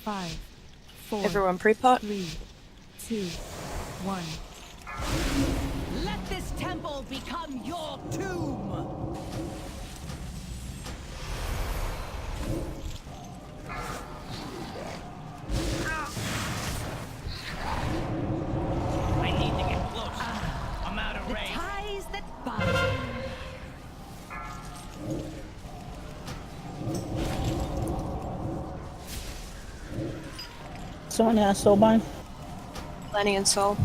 5, 4, Everyone pre-pot. 3, 2, 1. Let this temple become your tomb! I need to get close. I'm out of range. The ties that bind. Someone has Soulbind? Lenny and Soul.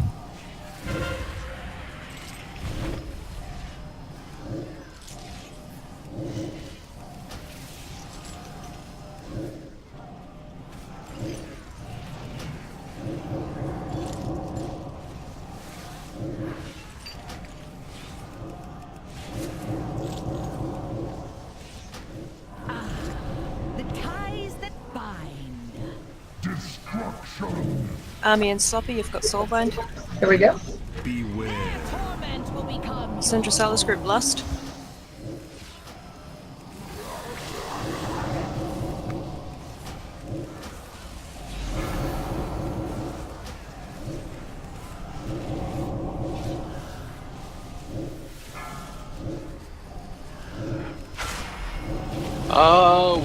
The ties that bind. Army and Sloppy, you've got Soulbind. Here we go. Their torment will become Syndra Salas group Lust.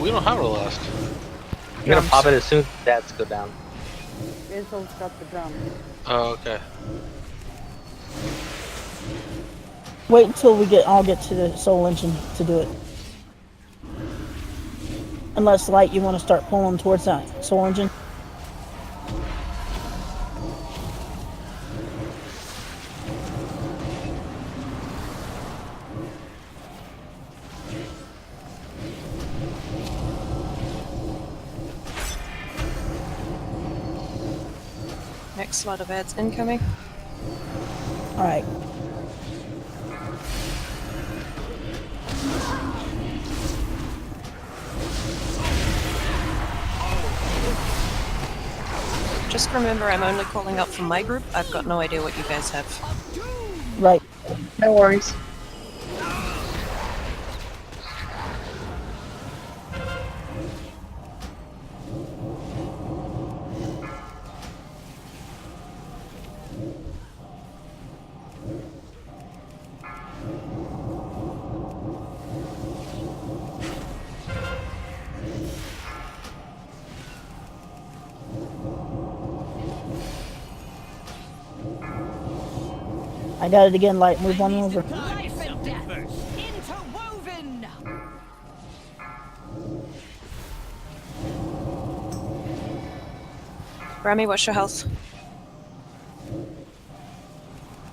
We don't have a last. I'm gonna pop it as soon as the stats go down. Izzo's got the drum. Oh, okay. Wait until we all get to the Soul Engine to do it. Unless, Light, you want to start pulling towards that Soul Engine. Next slot of ads incoming. Alright. Just remember, I'm only calling up from my group. I've got no idea what you guys have. Right. No worries. I got it again, Light. Move one over. life and death interwoven. Grammy, what's your health?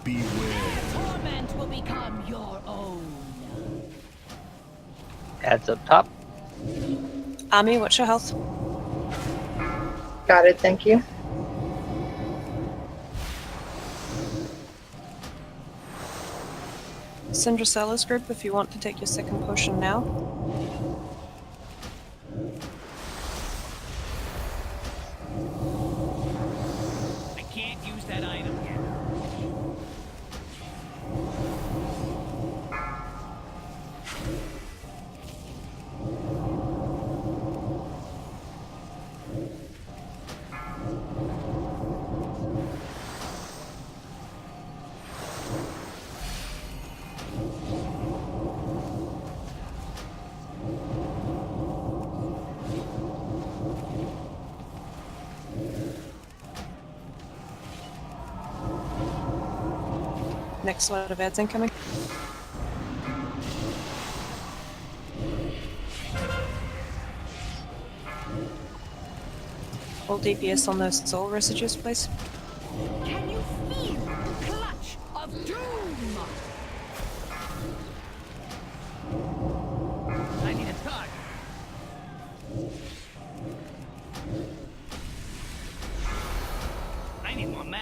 Their torment will become your own. Adds up top. Army, what's your health? Got it, thank you. Syndra Salas group, if you want to take your second potion now. I can't use that item yet. Next slot of ads incoming. All DPS on those soul residues, please. Can you feel the clutch of doom? I need a target. I need more mana.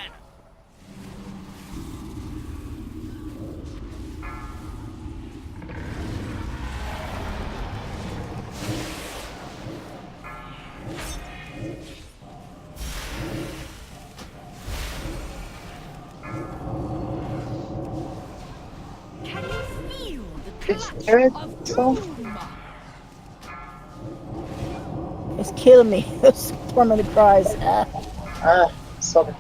Can you feel the Is clutch there a of soul? doom? It's killing me. Those tormented cries. Stop it.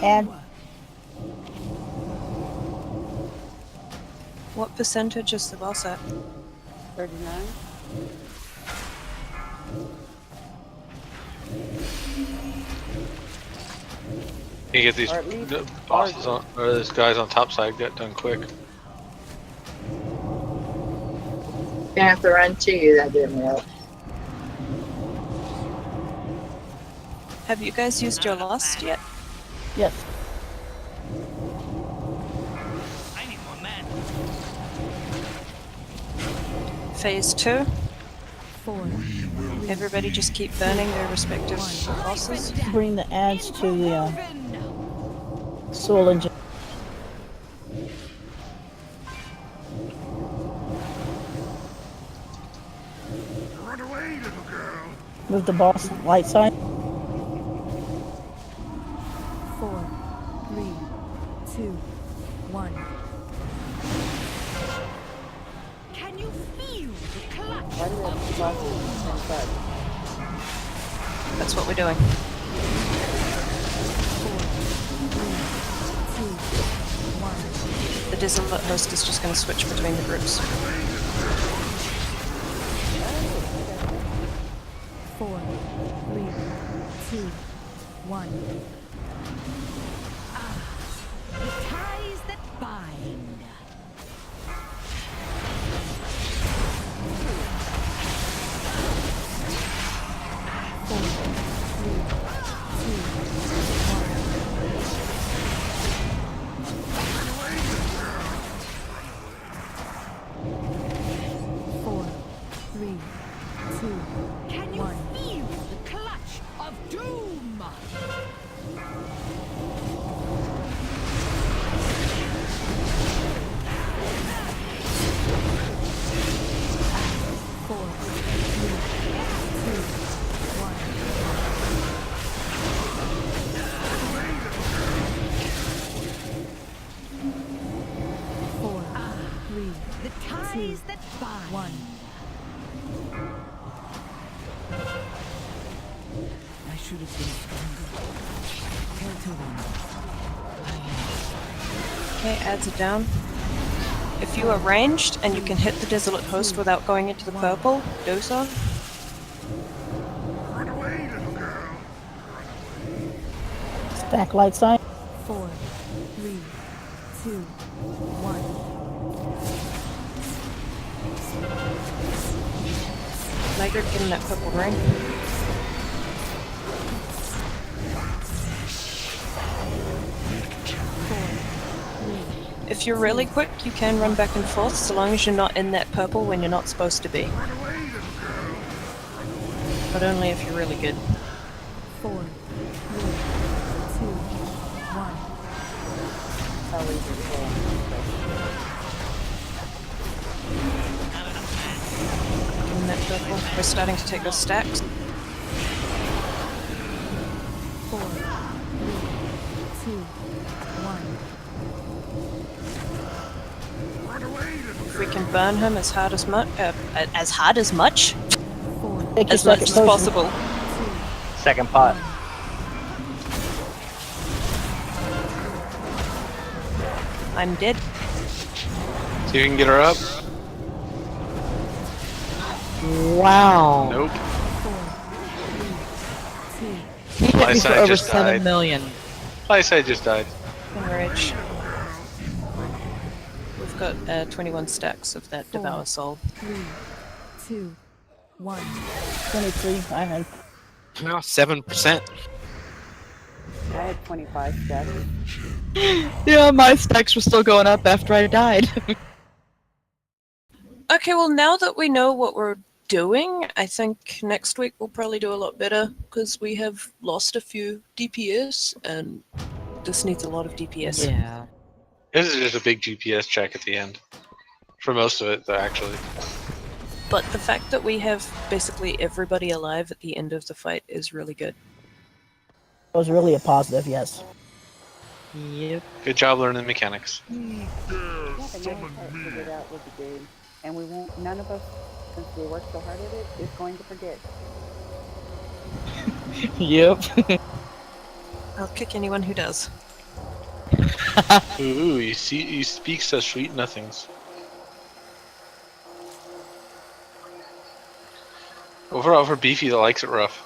And What percentage is the boss at? 39. You get these Or at least bosses on, or these guys on top side get done quick. Gonna have to run to you, that didn't work. Have you guys used your lust yet? yes, I need more men. Phase 2. 4, Everybody just keep burning their respective bosses. bring the ads to the soul engine. Move the boss light side. 4, 3, 2, 1. Can you feel the clutch? Why do we have two bosses on the same side? That's what we're doing. 4, 3, 2, 1. The Desolate Host is just going to switch between the groups. 4, 3, 2, 1. The ties that bind. 4, 3, 2, 1. Can you feel the clutch of doom? 4, 3, 2, 1. Four, three, The ties that bind. 1. I should have been stronger. Tell to them. Okay, ads are down. If you are ranged and you can hit the Desolate Host without going into the purple, do so. Stack light side. 4, 3, 2, 1. Later, get in that purple ring. If you're really quick, you can run back and forth so long as you're not in that purple when you're not supposed to be. But only if you're really good. 4, 3, 2, 1. How easy it In that purple. We're starting to take those stacks. 4, 3, 2, 1. If we can burn him as hard as much, 4, Take your as much second as potion. possible. Second pot. I'm dead. See if you can get her up. Wow. Nope. 4, 3, 2. He hit me for Lyside over just 7 died. million. Lyside just died. Enrage. We've got 21 stacks of that Devour Soul. 3, 2, 1. 23. I had. 7%. I had 25 stacks. Yeah, my stacks were still going up after I died. Okay, well now that we know what we're doing, I think next week we'll probably do a lot better because we have lost a few DPS and this needs a lot of DPS. Yeah. This is just a big GPS check at the end. For most of it, though, actually. But the fact that we have basically everybody alive at the end of the fight is really good. It was really a positive, yes. Yep. Good job learning mechanics. Yeah, the nice part figured out with the game. and we won't. None of us, since we worked so hard at it, is going to forget. Yep. I'll kick anyone who does. Ooh, you see, you speak such sweet nothings. Overall, for Beefy that likes it rough.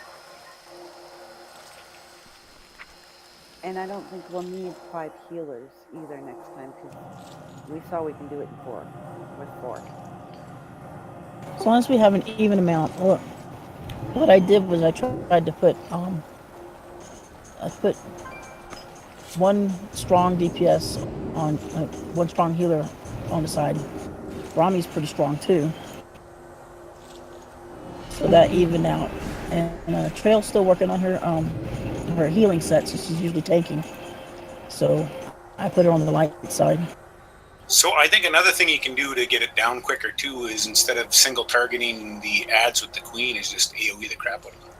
And I don't think we'll need 5 healers either next time, because we saw we can do it in 4. With 4. As long as we have an even amount. Look, what I did was I tried to put I put one strong DPS on one strong healer on the side. Rami's pretty strong too, so that evened out. And Trail's still working on her healing set, so she's usually tanking. So I put her on the light side. So I think another thing you can do to get it down quicker too is instead of single targeting the ads with the queen, is just AoE the crap out of them.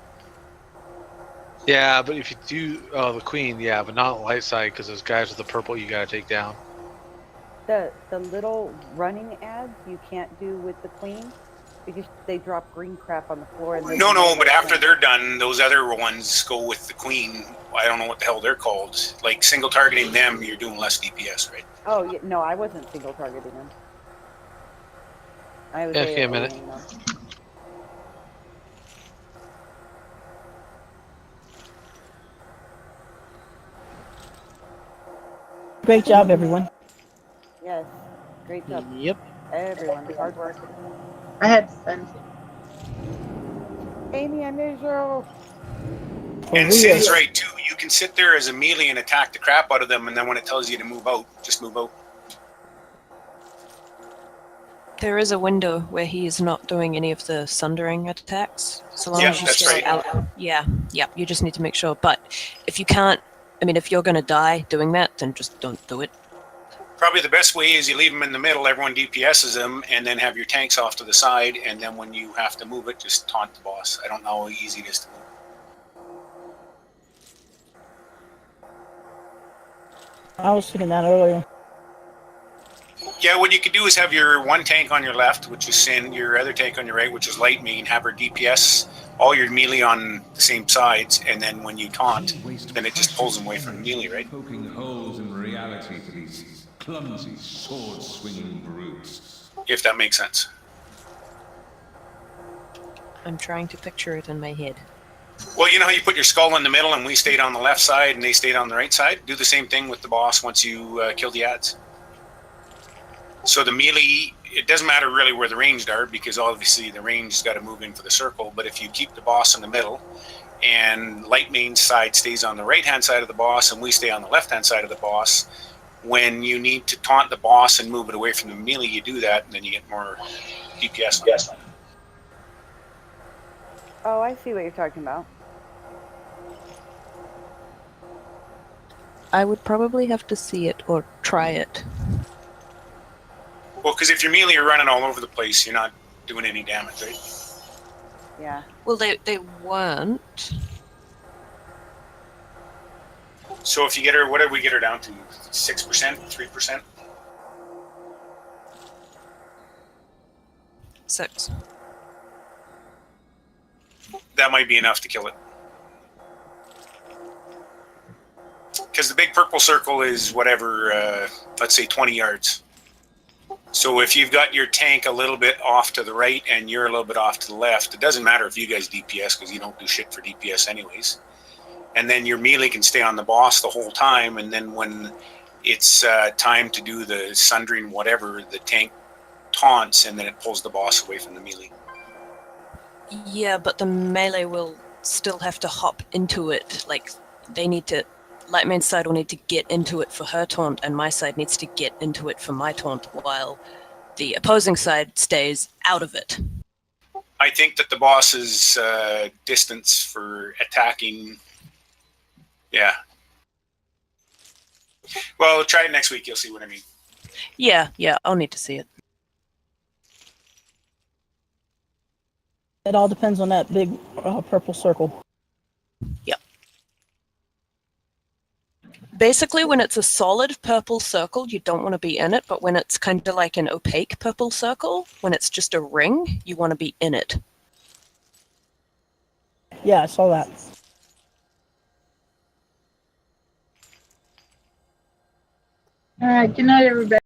Yeah, but if you do the queen, yeah, but not light side because those guys with the purple you gotta take down. The little running ads you can't do with the queen because they drop green crap on the floor. And No, but after they're done, those other ones go with the queen. I don't know what the hell they're called. Like single targeting them, you're doing less DPS, right? Oh yeah, no, I wasn't single targeting them. I was Okay, a minute. AoEing them. Great job, everyone. Yes, great job, Yep. everyone. Hard work. I had fun. Amy, I miss you. And Sin's right too. You can sit there as a melee and attack the crap out of them, and then when it tells you to move out, just move out. There is a window where he is not doing any of the sundering attacks. So long Yeah, as you that's stay right. out. Yeah, you just need to make sure. But if you can't, I mean, if you're going to die doing that, then just don't do it. Probably the best way is you leave them in the middle, everyone DPSs them, and then have your tanks off to the side, and then when you have to move it, just taunt the boss. I don't know how easy it is to move. I was thinking that earlier. Yeah, what you could do is have your one tank on your left, which is Sin, your other tank on your right, which is Light Main, have her DPS all your melee on the same sides, and then when you taunt, then it just pulls them away from the melee, right? Poking holes in reality for these clumsy sword-swinging brutes. If that makes sense. I'm trying to picture it in my head. Well, you know how you put your skull in the middle and we stayed on the left side and they stayed on the right side? Do the same thing with the boss once you kill the ads. So the melee, it doesn't matter really where the ranged are because obviously the ranged's got to move in for the circle, but if you keep the boss in the middle and Light Main's side stays on the right-hand side of the boss and we stay on the left-hand side of the boss, when you need to taunt the boss and move it away from the melee, you do that and then you get more DPS. Oh, I see what you're talking about. I would probably have to see it or try it. Well, because if your melee are running all over the place, you're not doing any damage, right? Yeah. Well, they weren't. So if you get her, what did we get her down to? 6%? 3%? 6. That might be enough to kill it. Because the big purple circle is whatever, let's say 20 yards. So if you've got your tank a little bit off to the right and you're a little bit off to the left, it doesn't matter if you guys DPS because you don't do shit for DPS anyways. And then your melee can stay on the boss the whole time, and then when it's time to do the sundering whatever, the tank taunts and then it pulls the boss away from the melee. Yeah, but the melee will still have to hop into it. Like, they need to... Lightmain's side will need to get into it for her taunt, and my side needs to get into it for my taunt, while the opposing side stays out of it. I think that the boss's distance for attacking... Yeah. Well, try it next week, you'll see what I mean. Yeah, I'll need to see it. It all depends on that big purple circle. Yep. Basically, when it's a solid purple circle, you don't want to be in it, but when it's kind of like an opaque purple circle, when it's just a ring, you want to be in it. Yeah, I saw that. All right. Good night, everybody.